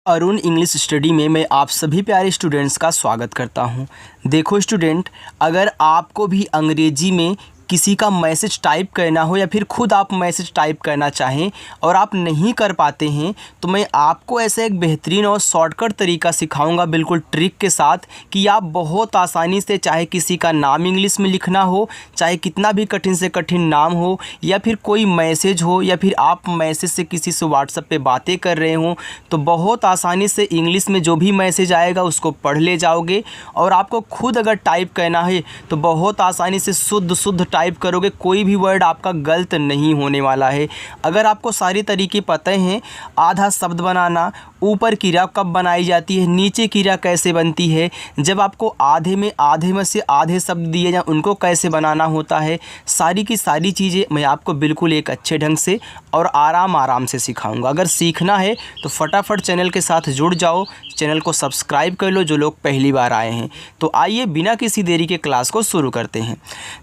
Arun English study में मैं आप सभी प्यारे स्टूडेंट्स का स्वागत करता हूं। देखो स्टूडेंट, अगर आपको भी अंग्रेजी में किसी का मैसेज टाइप करना हो या फिर खुद आप मैसेज टाइप करना चाहें और आप नहीं कर पाते हैं तो मैं आपको ऐसा एक बेहतरीन और शॉर्टकट तरीका सिखाऊंगा बिल्कुल ट्रिक के साथ कि आप बहुत आसानी से, चाहे किसी का नाम इंग्लिश में लिखना हो, चाहे कितना भी कठिन से कठिन नाम हो, या फिर कोई मैसेज हो, या फिर आप मैसेज से किसी से व्हाट्सएप पे बातें कर रहे हों, तो बहुत आसानी से इंग्लिश में जो भी मैसेज आएगा उसको पढ़ ले जाओगे। और आपको खुद अगर टाइप करना है तो बहुत आसानी से शुद्ध टाइप करोगे, कोई भी वर्ड आपका गलत नहीं होने वाला है। अगर आपको सारे तरीके पता हैं, आधा शब्द बनाना, ऊपर क्रिया कब बनाई जाती है, नीचे क्रिया कैसे बनती है, जब आपको आधे में से आधे शब्द दिए जाए उनको कैसे बनाना होता है, सारी की सारी चीज़ें मैं आपको बिल्कुल एक अच्छे ढंग से और आराम से सिखाऊंगा। अगर सीखना है तो फटाफट चैनल के साथ जुड़ जाओ, चैनल को सब्सक्राइब कर लो जो लोग पहली बार आए हैं। तो आइए बिना किसी देरी के क्लास को शुरू करते हैं।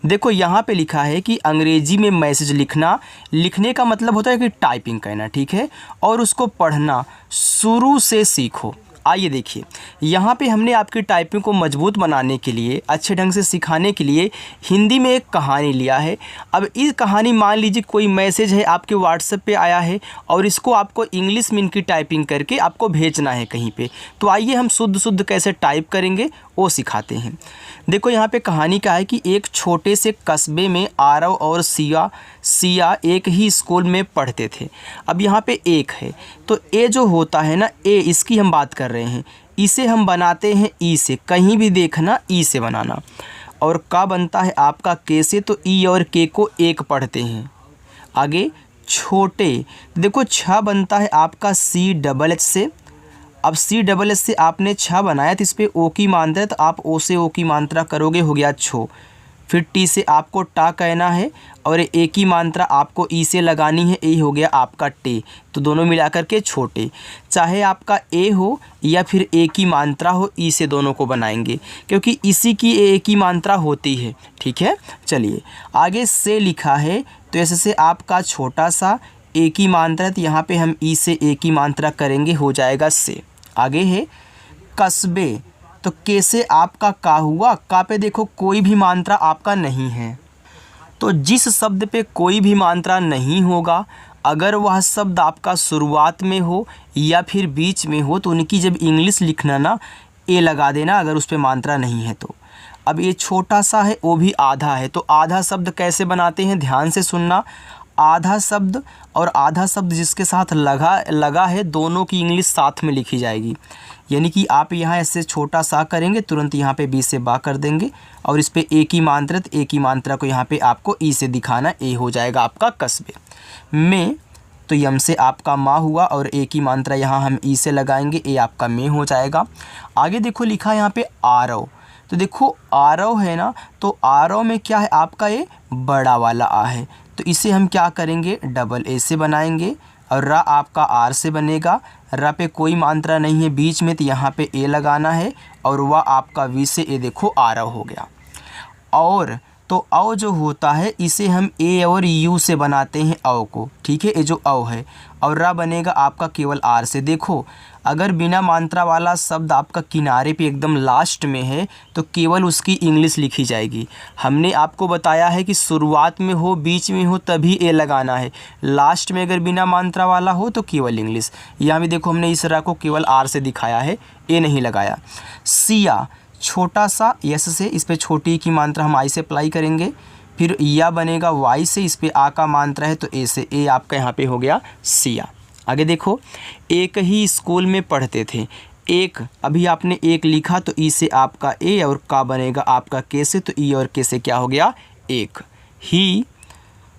देखो यहाँ पे लिखा है कि अंग्रेजी में मैसेज लिखने का मतलब होता है कि टाइपिंग करना, ठीक है, और उसको पढ़ना शुरू से सीखो। आइए देखिए, यहाँ पे हमने आपकी टाइपिंग को मजबूत बनाने के लिए, अच्छे ढंग से सिखाने के लिए हिंदी में एक कहानी लिया है। अब इस कहानी, मान लीजिए कोई मैसेज है आपके व्हाट्सएप पे आया है और इसको आपको इंग्लिश में इनकी टाइपिंग करके आपको भेजना है कहीं पे, तो आइए हम शुद्ध कैसे टाइप करेंगे वो सिखाते हैं। देखो यहाँ पे कहानी क्या है कि एक छोटे से कस्बे में आरव और सिया एक ही स्कूल में पढ़ते थे। अब यहाँ पे एक है तो ए जो होता है ना, ए, इसकी हम बात कर रहे हैं, इसे हम बनाते हैं ई से, कहीं भी देखना ई से बनाना। और का बनता है आपका के से, तो ई और के को एक पढ़ते हैं। आगे छोटे, देखो छ बनता है आपका सी डबल एच से। अब सी डबल एच से आपने छ बनाया तो इस पर ओ की मात्रा है, तो आप ओ से ओ की मात्रा करोगे, हो गया छो। फिर टी से आपको टा कहना है और ए की मात्रा आपको ई से लगानी है, ए हो गया आपका टे, तो दोनों मिलाकर के छोटे। चाहे आपका ए हो या फिर ए की मात्रा हो, ई से दोनों को बनाएंगे क्योंकि इसी की ए की मात्रा होती है, ठीक है। चलिए आगे से लिखा है तो ऐसे से आपका छोटा सा ए की मात्रा, तो यहाँ पे हम ई से ए की मात्रा करेंगे, हो जाएगा से। आगे है कस्बे, तो कैसे आपका का हुआ, का पे देखो कोई भी मात्रा आपका नहीं है, तो जिस शब्द पे कोई भी मात्रा नहीं होगा, अगर वह शब्द आपका शुरुआत में हो या फिर बीच में हो, तो उनकी जब इंग्लिश लिखना ना, ए लगा देना अगर उस पर मात्रा नहीं है तो। अब ये छोटा सा है, वो भी आधा है, तो आधा शब्द कैसे बनाते हैं, ध्यान से सुनना। आधा शब्द और आधा शब्द जिसके साथ लगा है, दोनों की इंग्लिश साथ में लिखी जाएगी। यानी कि आप यहाँ ऐसे छोटा सा करेंगे, तुरंत यहाँ पे बी से बा कर देंगे और इस पे ए की मात्रा, तो ए की मात्रा को यहाँ पे आपको ई से दिखाना, ए हो जाएगा आपका कस्बे में। तो यम से आपका माँ हुआ और ए की मात्रा यहाँ हम ई से लगाएंगे, ए आपका में हो जाएगा। आगे देखो लिखा है यहाँ पे आरव, तो देखो आरव है ना, तो आरव में क्या है आपका ये बड़ा वाला आ है, तो इसे हम क्या करेंगे, डबल ए से बनाएंगे और रा आपका आर से बनेगा। रा पे कोई मात्रा नहीं है बीच में, तो यहाँ पे ए लगाना है और वह आपका वी से, ए देखो आरव हो गया। और तो औ जो होता है इसे हम ए और यू से बनाते हैं औ को, ठीक है, ये जो औ है, और रा बनेगा आपका केवल आर से। देखो अगर बिना मात्रा वाला शब्द आपका किनारे पे एकदम लास्ट में है तो केवल उसकी इंग्लिश लिखी जाएगी। हमने आपको बताया है कि शुरुआत में हो, बीच में हो तभी ए लगाना है, लास्ट में अगर बिना मात्रा वाला हो तो केवल इंग्लिश। यहाँ भी देखो हमने इस रा को केवल आर से दिखाया है, ए नहीं लगाया। सिया छोटा सा यस से, इस पे छोटी की मात्रा हम आई से अप्लाई करेंगे। फिर या बनेगा वाई से, इस पे आ का मात्रा है तो ए से, ए आपका यहाँ पे हो गया सिया। आगे देखो एक ही स्कूल में पढ़ते थे, एक, अभी आपने एक लिखा तो ई से आपका ए और का बनेगा आपका के से, तो ई और के से क्या हो गया एक। ही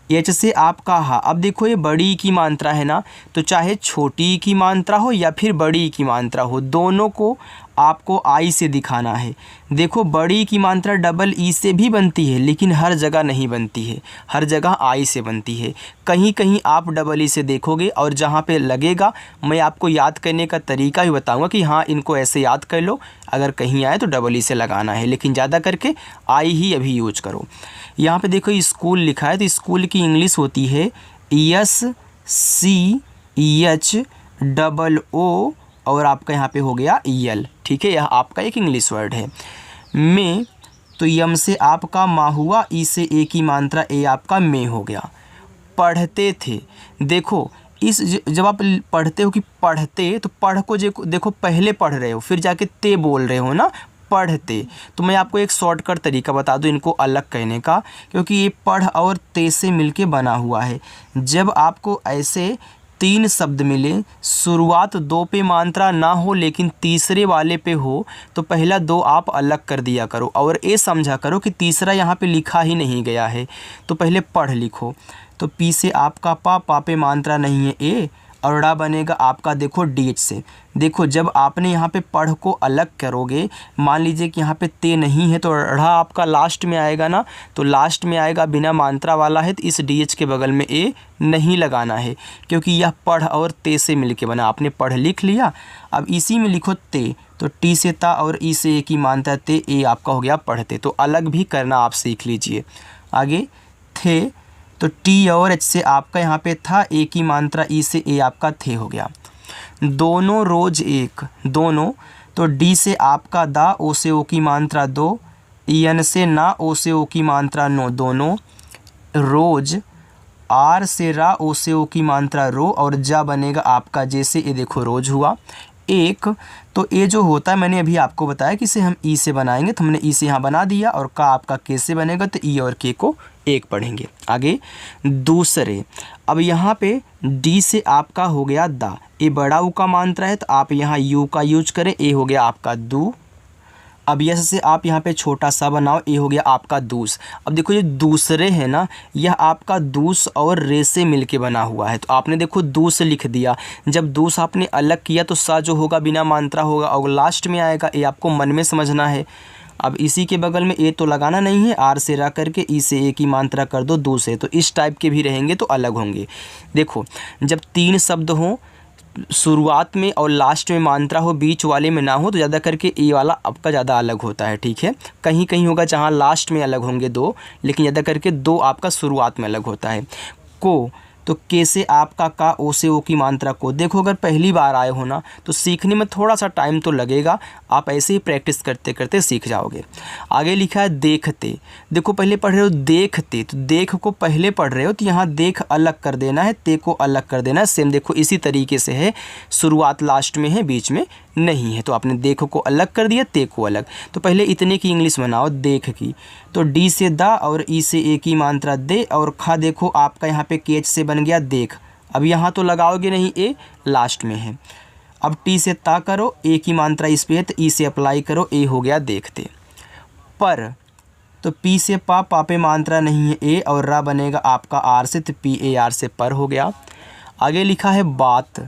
एच से आपका हा। अब देखो ये बड़ी की मात्रा है ना, तो चाहे छोटी की मात्रा हो या फिर बड़ी की मात्रा हो, दोनों को आपको आई से दिखाना है। देखो बड़ी की मात्रा डबल ई से भी बनती है लेकिन हर जगह नहीं बनती है, हर जगह आई से बनती है। कहीं कहीं आप डबल ई से देखोगे और जहाँ पे लगेगा मैं आपको याद करने का तरीका भी बताऊंगा कि हाँ इनको ऐसे याद कर लो, अगर कहीं आए तो डबल ई से लगाना है, लेकिन ज़्यादा करके आई ही अभी यूज करो। यहाँ पे देखो स्कूल लिखा है, तो स्कूल की इंग्लिश होती है S C H double O और आपका यहाँ पे हो गया यल, ठीक है, यह आपका एक इंग्लिश वर्ड है। में, तो यम से आपका मा हुआ, ई से ए की मात्रा ए आपका में हो गया। पढ़ते थे, देखो इस जब आप पढ़ते हो कि पढ़ते, तो पढ़ को देखो पहले पढ़ रहे हो फिर जाके ते बोल रहे हो ना, पढ़ते। तो मैं आपको एक शॉर्टकट तरीका बता दूं इनको अलग कहने का, क्योंकि ये पढ़ और ते से मिलके बना हुआ है। जब आपको ऐसे 3 शब्द मिले, शुरुआत 2 पे मात्रा ना हो लेकिन तीसरे वाले पे हो, तो पहला 2 आप अलग कर दिया करो और ये समझा करो कि तीसरा यहाँ पे लिखा ही नहीं गया है, तो पहले पढ़ लिखो। तो पी से आपका पा पे मात्रा नहीं है ए, और ड़ा बनेगा आपका देखो डी से। देखो जब आपने यहाँ पे पढ़ को अलग करोगे, मान लीजिए कि यहाँ पे ते नहीं है, तो ड़ा आपका लास्ट में आएगा ना, तो लास्ट में आएगा बिना मात्रा वाला है, तो इस डी के बगल में ए नहीं लगाना है, क्योंकि यह पढ़ और ते से मिलके बना। आपने पढ़ लिख लिया, अब इसी में लिखो ते, तो टी से ता और ई से ए की मात्रा ते, ए आपका हो गया पढ़ते। तो अलग भी करना आप सीख लीजिए। आगे थे, तो टी और एच से आपका यहाँ पे था, ए की मात्रा ई से ए आपका थे हो गया। दोनों रोज एक, दोनों, तो डी से आपका दा, ओ से ओ की मात्रा दो, एन से ना, ओ से ओ की मात्रा नो, दोनों। रोज, आर से रा, ओ से ओ की मात्रा रो, और जा बनेगा आपका जैसे ये देखो रोज हुआ। एक, तो ए जो होता है मैंने अभी आपको बताया कि इसे हम ई से बनाएंगे, तो हमने ई से यहाँ बना दिया, और का आपका के से बनेगा, तो ई और के को एक पढ़ेंगे। आगे दूसरे, अब यहाँ पे डी से आपका हो गया दा, ए बड़ा ऊ का मात्रा है, तो आप यहाँ यू का यूज करें, ए हो गया आपका दू। अब यस से आप यहाँ पे छोटा सा बनाओ, ए हो गया आपका दूस। अब देखो ये दूसरे है ना, यह आपका दूस और रे से मिलके बना हुआ है, तो आपने देखो दूस लिख दिया। जब दूस आपने अलग किया तो सा जो होगा बिना मात्रा होगा और लास्ट में आएगा, ये आपको मन में समझना है। अब इसी के बगल में ए तो लगाना नहीं है, आर से रा करके ई से ए की मात्रा कर दो दू से, तो इस टाइप के भी रहेंगे तो अलग होंगे। देखो जब 3 शब्द हों, शुरुआत में और लास्ट में मात्रा हो, बीच वाले में ना हो, तो ज़्यादा करके ए वाला आपका ज़्यादा अलग होता है, ठीक है। कहीं कहीं होगा जहाँ लास्ट में अलग होंगे 2, लेकिन ज़्यादा करके 2 आपका शुरुआत में अलग होता है। को, तो के से आपका का, ओ से ओ की मात्रा को। देखो अगर पहली बार आए हो ना, तो सीखने में थोड़ा सा टाइम तो लगेगा, आप ऐसे ही प्रैक्टिस करते करते सीख जाओगे। आगे लिखा है देखते, देखो पहले पढ़ रहे हो देखते, तो देख को पहले पढ़ रहे हो, तो यहाँ देख अलग कर देना है, ते को अलग कर देना है। सेम देखो इसी तरीके से है, शुरुआत लास्ट में है, बीच में नहीं है, तो आपने देख को अलग कर दिया, ते को अलग। तो पहले इतने की इंग्लिश बनाओ देख की, तो डी से दा और ई से ए की मात्रा दे, और खा देखो आपका यहाँ पे केच से बन गया देख। अब यहाँ तो लगाओगे नहीं, ए लास्ट में है। अब टी से ता करो, ए की मात्रा इस पे है, तो ई से अप्लाई करो, ए हो गया देखते। पर, तो पी से पा पे मात्रा नहीं है ए, और रा बनेगा आपका आर से, तो पी ए आर से पर हो गया। आगे लिखा है बात,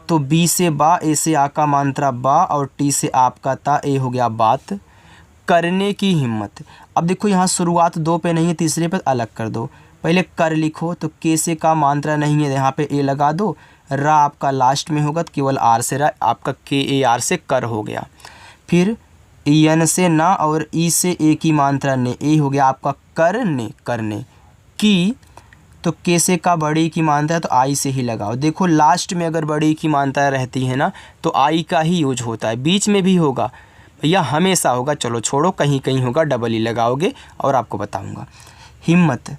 तो बी से बा, ए से आ का मात्रा बा, और टी से आपका ता, ए हो गया बात। करने की हिम्मत, अब देखो यहाँ शुरुआत 2 पे नहीं है, तीसरे पे अलग कर दो। पहले कर लिखो, तो के से का मात्रा नहीं है, यहाँ पे ए लगा दो, रा आपका लास्ट में होगा, तो केवल आर से रा, आपका के ए आर से कर हो गया। फिर एन से ना और ई से ए की मात्रा ने, ए हो गया आपका करने, करने की, तो के से का बड़ी की मात्रा है, तो आई से ही लगाओ। देखो लास्ट में अगर बड़ी की मात्रा रहती है ना, तो आई का ही यूज होता है, बीच में भी होगा भैया, हमेशा होगा। चलो छोड़ो, कहीं कहीं होगा, डबल ही लगाओगे और आपको बताऊंगा। हिम्मत,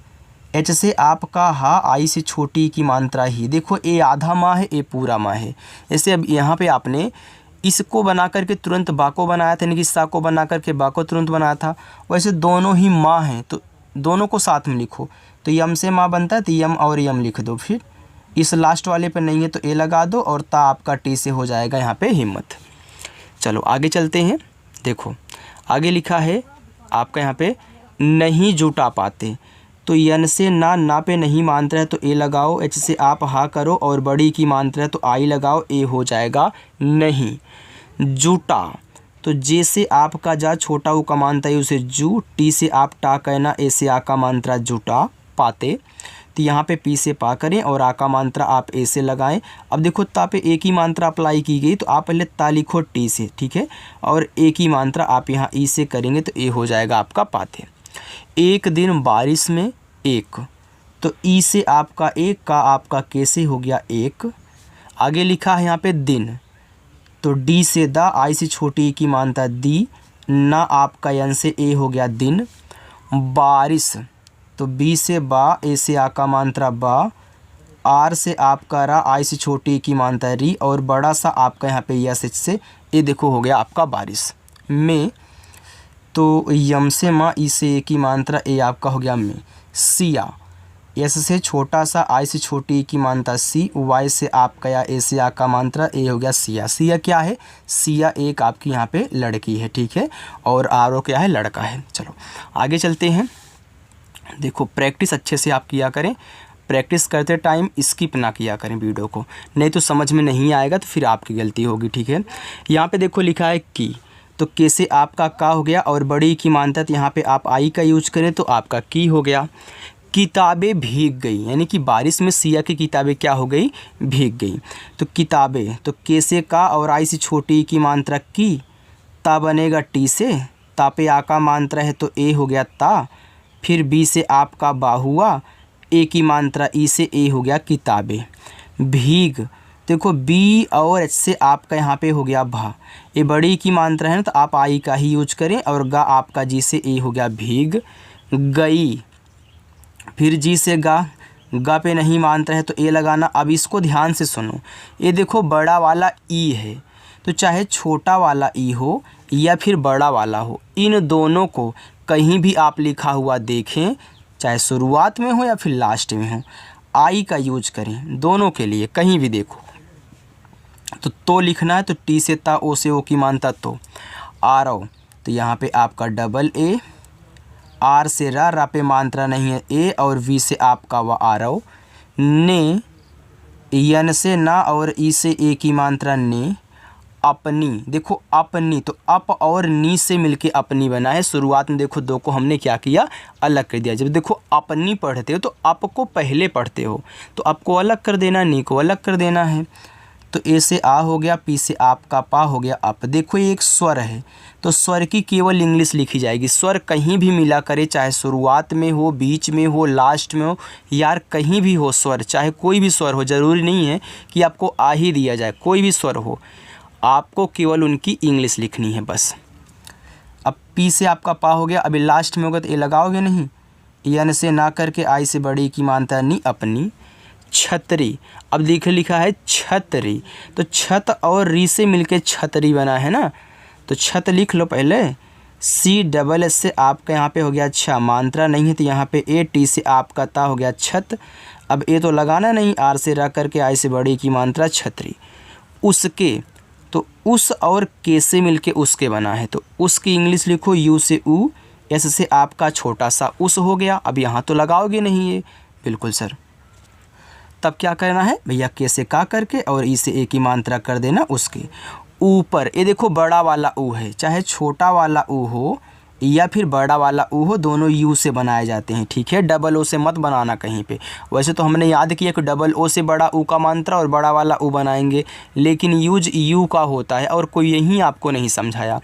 एच से आपका हा, आई से छोटी की मात्रा ही। देखो ए आधा माह है, ए पूरा माह है। जैसे अब यहाँ पे आपने इसको बना करके तुरंत बा को बनाया था, यानी कि सा को बना करके बा को तुरंत बनाया था, वैसे दोनों ही माँ हैं, तो दोनों को साथ में लिखो। तो यम से माँ बनता है, तो यम और यम लिख दो। फिर इस लास्ट वाले पे नहीं है तो ए लगा दो, और ता आपका टी से हो जाएगा यहाँ पे हिम्मत। चलो आगे चलते हैं। देखो आगे लिखा है आपका यहाँ पे नहीं जुटा पाते, तो यन से ना पे नहीं मात्रा है, तो ए लगाओ। एच से आप हा करो, और बड़ी की मात्रा है, तो आई लगाओ, ए हो जाएगा नहीं। जुटा, तो जे से आपका जा, छोटा ऊ का मात्रा है उसे जू, टी से आप टा कहना, ए से आ का मात्रा जुटा पाते, तो यहाँ पे पी से पा करें और आ का मात्रा आप ए से लगाएं। अब देखो ता पे ए की मात्रा अप्लाई की गई, तो आप पहले ता लिखो टी से, ठीक है, और ए की मात्रा आप यहाँ ई से करेंगे, तो ए हो जाएगा आपका पाते। एक दिन बारिश में एक, तो ई से आपका एक, का आपका के से हो गया एक। आगे लिखा है यहाँ पे दिन, तो डी से द, आई से छोटी ई की मात्रा दी, ना आपका यन से ए हो गया दिन। बारिश, तो बी से बा, ए से आ का मात्रा बा, आर से आपका रा, आई से छोटी की मात्रा री, और बड़ा सा आपका यहाँ पे यस एच से ए देखो हो गया आपका बारिश में। तो यम से माँ, ई से ए की मात्रा ए आपका हो गया में। सिया, एस से छोटा सा, आई से छोटी ई की मात्रा सी, वाई से आपका या ए से आ का मात्रा ए हो गया सिया। सिया क्या है? सिया एक आपकी यहाँ पे लड़की है, ठीक है, और आर ओ क्या है? लड़का है। चलो आगे चलते हैं। देखो प्रैक्टिस अच्छे से आप किया करें, प्रैक्टिस करते टाइम स्किप ना किया करें वीडियो को, नहीं तो समझ में नहीं आएगा तो फिर आपकी गलती होगी, ठीक है। यहाँ पे देखो लिखा है की, तो के से आपका का हो गया, और बड़ी की मात्रा यहाँ पे आप आई का यूज करें तो आपका की हो गया। किताबें भीग गई, यानी कि बारिश में सिया की किताबें क्या हो गई? भीग गई। तो किताबें, तो के से का और आई से छोटी की मात्रा की, ता बनेगा टी से, ता पे आ का मात्रा है तो ए हो गया ता, फिर बी से आपका बा हुआ, ए की मात्रा ई से ए हो गया किताबें। भीग, देखो बी और एच से आपका यहाँ पे हो गया भा, ये बड़ी की मात्रा है ना तो आप आई का ही यूज करें, और गा आपका जी से ए हो गया भीग गई। फिर जी से गा पे नहीं मात्रा है तो ए लगाना। अब इसको ध्यान से सुनो, ये देखो बड़ा वाला ई है, तो चाहे छोटा वाला ई हो या फिर बड़ा वाला हो, इन दोनों को कहीं भी आप लिखा हुआ देखें, चाहे शुरुआत में हो या फिर लास्ट में हो, आई का यूज करें दोनों के लिए, कहीं भी देखो। तो लिखना है तो टी से ता, ओ से ओ की मात्रा तो, आरव, तो यहाँ पे आपका डबल ए, आर से रा पे मात्रा नहीं है ए, और वी से आपका व आरव। ने, यन से ना और ई से ए की मात्रा ने। अपनी, देखो अपनी, तो अप और नी से मिलके अपनी बना है। शुरुआत में देखो दो को हमने क्या किया? अलग कर दिया। जब देखो अपनी पढ़ते हो तो अप को पहले पढ़ते हो, तो अप को अलग कर देना, नी को अलग कर देना है। तो ए से आ हो गया, पी से आपका पा हो गया अप। देखो ये एक स्वर है, तो स्वर की केवल इंग्लिश लिखी जाएगी। स्वर कहीं भी मिला करे, चाहे शुरुआत में हो, बीच में हो, लास्ट में हो, यार कहीं भी हो स्वर, चाहे कोई भी स्वर हो, ज़रूरी नहीं है कि आपको आ ही दिया जाए, कोई भी स्वर हो, आपको केवल उनकी इंग्लिश लिखनी है बस। अब पी से आपका पा हो गया, अभी लास्ट में होगा तो ए लगाओगे नहीं, यन से ना करके आई से बड़ी की मात्रा नी अपनी। छतरी, अब देखिए लिखा है छतरी, तो छत और री से मिलके छतरी बना है ना, तो छत लिख लो पहले। सी डबल एस से आपका यहाँ पे हो गया अच्छा, मात्रा नहीं है तो यहाँ पे ए, टी से आपका ता हो गया छत। अब ए तो लगाना नहीं, आर से रा करके आई से बड़ी की मात्रा छतरी। उसके, तो उस और के से मिलके उसके बना है, तो उसकी इंग्लिश लिखो यू से ऊ, एस से आपका छोटा सा उस हो गया। अब यहाँ तो लगाओगे नहीं ये, बिल्कुल सर। तब क्या करना है भैया? के से का करके और ई से ए की मात्रा कर देना उसके ऊपर। ये देखो बड़ा वाला ऊ है, चाहे छोटा वाला ऊ हो या फिर बड़ा वाला ऊ हो, दोनों यू से बनाए जाते हैं, ठीक है। डबल ओ से मत बनाना कहीं पे। वैसे तो हमने याद किया कि डबल ओ से बड़ा ऊ का मात्रा और बड़ा वाला ऊ बनाएंगे, लेकिन यूज यू का होता है और कोई यही आपको नहीं समझाया।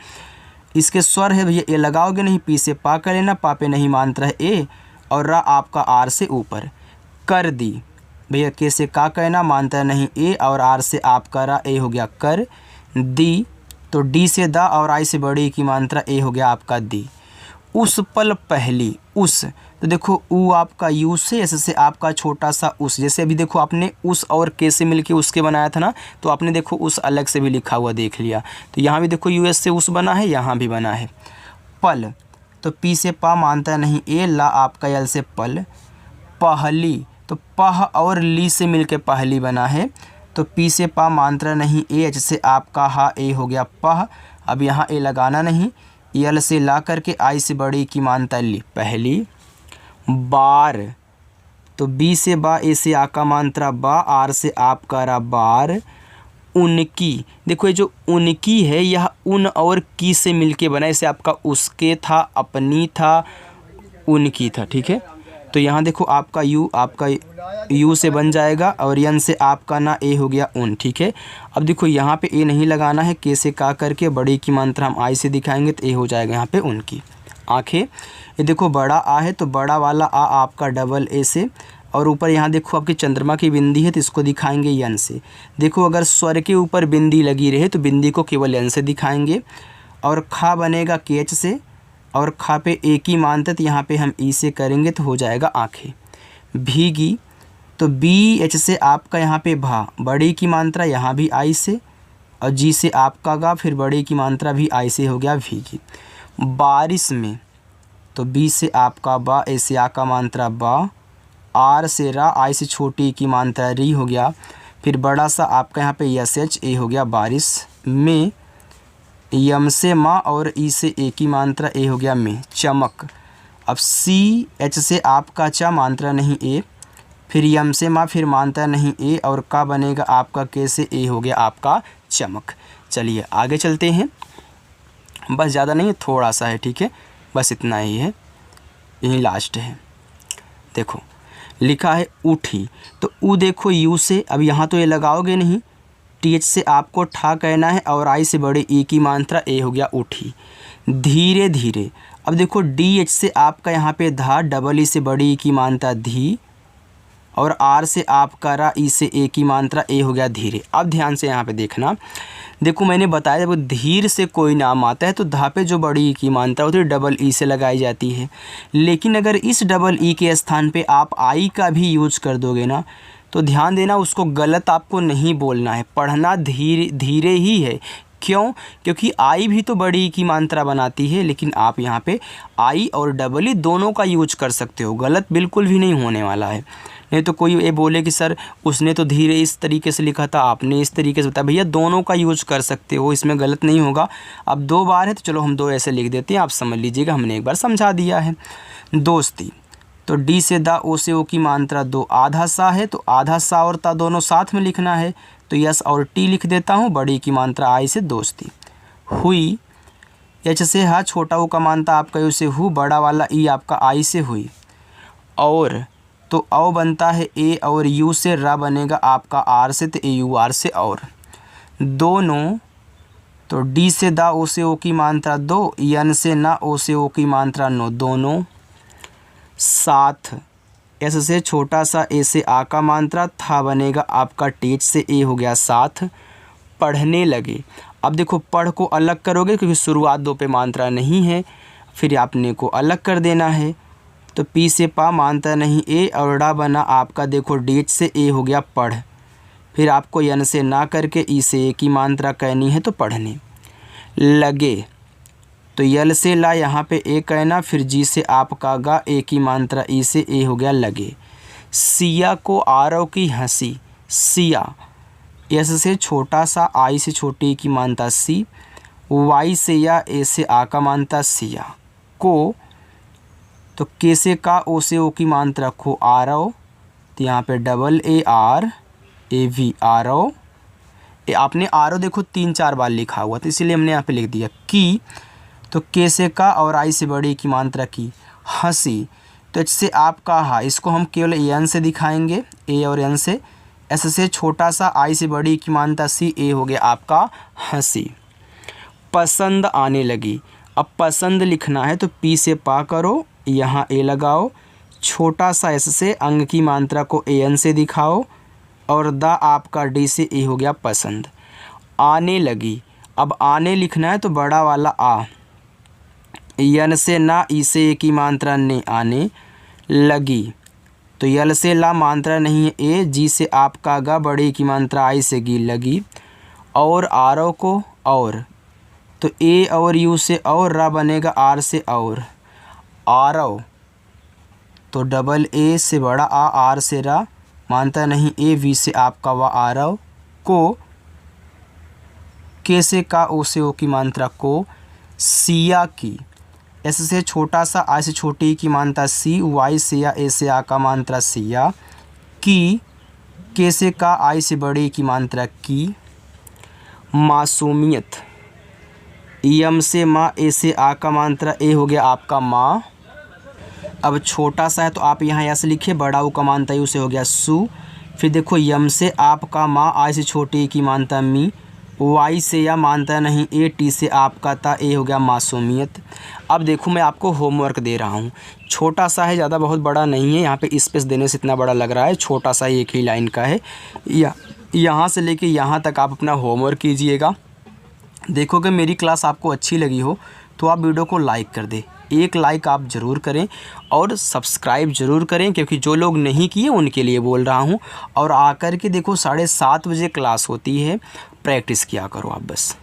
इसके स्वर है भैया, ए लगाओगे नहीं, पी से पा कर लेना, पा पे नहीं मात्रा है ए, और रा आपका आर से ऊपर। कर दी भैया, के से का कहना, मात्रा नहीं ए, और आर से आपका रा, ए हो गया कर दी। तो डी से दा और आई से बड़ी की मात्रा ए हो गया आपका दी। उस पल पहली, उस, तो देखो ऊ आपका यू से, ऐसे से आपका छोटा सा उस। जैसे अभी देखो आपने उस और के से मिलके उसके बनाया था ना, तो आपने देखो उस अलग से भी लिखा हुआ देख लिया। तो यहाँ भी देखो यूएस से उस बना है, यहाँ भी बना है। पल, तो पी से पा मात्रा नहीं ए, ला आपका यल से पल। पहली, तो पह और ली से मिलके पहली बना है, तो पी से पा मात्रा नहीं ए, एच से आपका हा, ए हो गया पह। अब यहाँ ए लगाना नहीं, यल से ला करके आई से बड़ी की मात्रा ली पहली। बार, तो बी से बा, ए से आ का मात्रा बा, आर से आपका रा बार। उनकी, देखो ये जो उनकी है यह उन और की से मिलके बना, इसे आपका उसके था, अपनी था, उनकी था, ठीक है। तो यहाँ देखो आपका यू से बन जाएगा और यन से आपका ना ए हो गया उन, ठीक है। अब देखो यहाँ पे ए नहीं लगाना है, के से का करके बड़ी की मात्रा हम आई से दिखाएंगे तो ए हो जाएगा यहाँ पे उनकी। आँखें, ये देखो बड़ा आ है तो बड़ा वाला आ आपका डबल ए से, और ऊपर यहाँ देखो आपकी चंद्रमा की बिंदी है तो इसको दिखाएंगे यन से। देखो अगर स्वर के ऊपर बिंदी लगी रहे तो बिंदी को केवल यन से दिखाएंगे। और खा बनेगा केच से, और खा पे एक ही मानते तो यहाँ पे हम ई से करेंगे तो हो जाएगा आँखें। भीगी तो बी एच से आपका यहाँ पे भा, बड़ी की मात्रा यहाँ भी आई से, और जी से आपका गा, फिर बड़ी की मात्रा भी आई से हो गया भीगी। बारिश में तो बी से आपका बा, ए से आ का मात्रा बा, आर से रा, आई से छोटी की मात्रा री हो गया, फिर बड़ा सा आपका यहाँ पे यस एच ए हो गया बारिश में। यम से माँ और ई से ए की मात्रा ए हो गया में, चमक। अब सी एच से आपका चा मात्रा नहीं ए, फिर यम से माँ फिर मात्रा नहीं ए, और का बनेगा आपका के से ए हो गया आपका चमक। चलिए आगे चलते हैं, बस ज़्यादा नहीं है, थोड़ा सा है, ठीक है, बस इतना ही है, यही लास्ट है। देखो लिखा है उठी, तो ऊ देखो यू से, अब यहाँ तो ये लगाओगे नहीं, टी एच से आपको ठा कहना है, और आई से बड़े ई की मात्रा ए हो गया उठी। धीरे धीरे, अब देखो डी एच से आपका यहाँ पे धा, डबल ई से बड़ी ई की मात्रा धी, और आर से आपका रा, ई से ए की मात्रा ए हो गया धीरे। अब ध्यान से यहाँ पे देखना, देखो मैंने बताया जब धीर से कोई नाम आता है तो धा पे जो बड़ी ई की मात्रा होती है डबल ई से लगाई जाती है। लेकिन अगर इस डबल ई के स्थान पे आप आई का भी यूज कर दोगे ना, तो ध्यान देना उसको गलत आपको नहीं बोलना है, पढ़ना धीरे धीरे ही है। क्यों? क्योंकि आई भी तो बड़ी ई की मात्रा बनाती है, लेकिन आप यहाँ पे आई और डबल ई दोनों का यूज कर सकते हो, गलत बिल्कुल भी नहीं होने वाला है। नहीं तो कोई ये बोले कि सर उसने तो धीरे इस तरीके से लिखा था, आपने इस तरीके से बताया, भैया दोनों का यूज कर सकते हो, इसमें गलत नहीं होगा। अब 2 बार है तो चलो हम 2 ऐसे लिख देते हैं, आप समझ लीजिएगा, हमने एक बार समझा दिया है। दोस्ती, तो डी से दा, ओ से ओ की मात्रा 2, आधा सा है तो आधा सा और ता दोनों साथ में लिखना है, तो यस और टी लिख देता हूँ, बड़ी की मात्रा आई से दोस्ती। हुई, एच से हा, छोटा ओ का मात्रा आपका यू से हु, बड़ा वाला ई आपका आई से हुई। और तो औ बनता है ए, और यू से रा बनेगा आपका आर से, तो ए यू आर से और। दोनों, तो डी से दा, ओ से ओ की मात्रा 2, यन से ना, ओ से ओ की मात्रा 9, दोनों। साथ, एस से छोटा सा, ए से आ का मात्रा, था बनेगा आपका टेच से ए हो गया साथ। पढ़ने लगे, अब देखो पढ़ को अलग करोगे क्योंकि शुरुआत 2 पे मात्रा नहीं है, फिर आपने को अलग कर देना है, तो पी से पा मात्रा नहीं ए, और डा बना आपका देखो डेच से ए हो गया पढ़। फिर आपको यन से ना करके ई से ए की मात्रा कहनी है, तो पढ़ने लगे, तो यल से ला यहाँ पे ए कहना, फिर जी से आपका गा, ए की मात्रा ई से ए हो गया लगे। सिया को आरव की हंसी, सिया, एस से छोटा सा, आई से छोटी की मात्रा सी, वाई से या, ए से आ का मात्रा सिया। को, तो के से का, ओ से ओ की मात्रा खो, आरव, तो यहाँ पे double A R A V Aarav. आपने आरव देखो 3-4 बार लिखा हुआ, तो इसीलिए हमने यहाँ पे लिख दिया। की, तो के से का और आई से बड़ी की मात्रा की। हंसी, तो एच से आपका हा, इसको हम केवल एन से दिखाएंगे, ए और एन से। एस से छोटा सा, आई से बड़ी की मात्रा सी, ए हो गया आपका हंसी। पसंद आने लगी, अब पसंद लिखना है तो पी से पा करो, यहाँ ए लगाओ, छोटा सा एस से अंग की मात्रा को ए एन से दिखाओ, और दा आपका डी से ए हो गया पसंद। आने लगी, अब आने लिखना है तो बड़ा वाला आ, यन से ना, ई से ए की मात्रा ने, आने लगी, तो यल से ला मात्रा नहीं है ए, जी से आपका गा, बड़ी की मात्रा आई से गी लगी। और आरव को और, तो ए और यू से और, रा बनेगा आर से और। आरव, तो डबल ए से बड़ा आ, आर से रा, मानता नहीं ए, वी से आपका वा आरव। को, के से का, ओ से ओ की मात्रा को। सिया की, एस से छोटा सा, आई से छोटी की मात्रा सी, वाई से या, ए से आ का मात्रा सिया। की, के से का, आई से बड़ी की मात्रा की। मासूमियत, यम से माँ, ए से आ का मात्रा ए हो गया आपका माँ। अब छोटा सा है तो आप यहाँ यस लिखिए, बड़ा ऊ का मात्रा यू से हो गया सु। फिर देखो यम से आपका माँ, आई से छोटी की मात्रा मी, वाई से या मानता नहीं, ए टी से आपका था, ए हो गया मासूमियत। अब देखो मैं आपको होमवर्क दे रहा हूँ, छोटा सा है, ज़्यादा बहुत बड़ा नहीं है। यहाँ पे स्पेस देने से इतना बड़ा लग रहा है, छोटा सा एक ही लाइन का है। यहाँ से लेके यहाँ तक आप अपना होमवर्क कीजिएगा। देखो कि मेरी क्लास आपको अच्छी लगी हो तो आप वीडियो को लाइक कर दें, एक लाइक आप ज़रूर करें और सब्सक्राइब ज़रूर करें, क्योंकि जो लोग नहीं किए उनके लिए बोल रहा हूँ। और आकर के देखो 7:30 बजे क्लास होती है, प्रैक्टिस किया करो आप बस।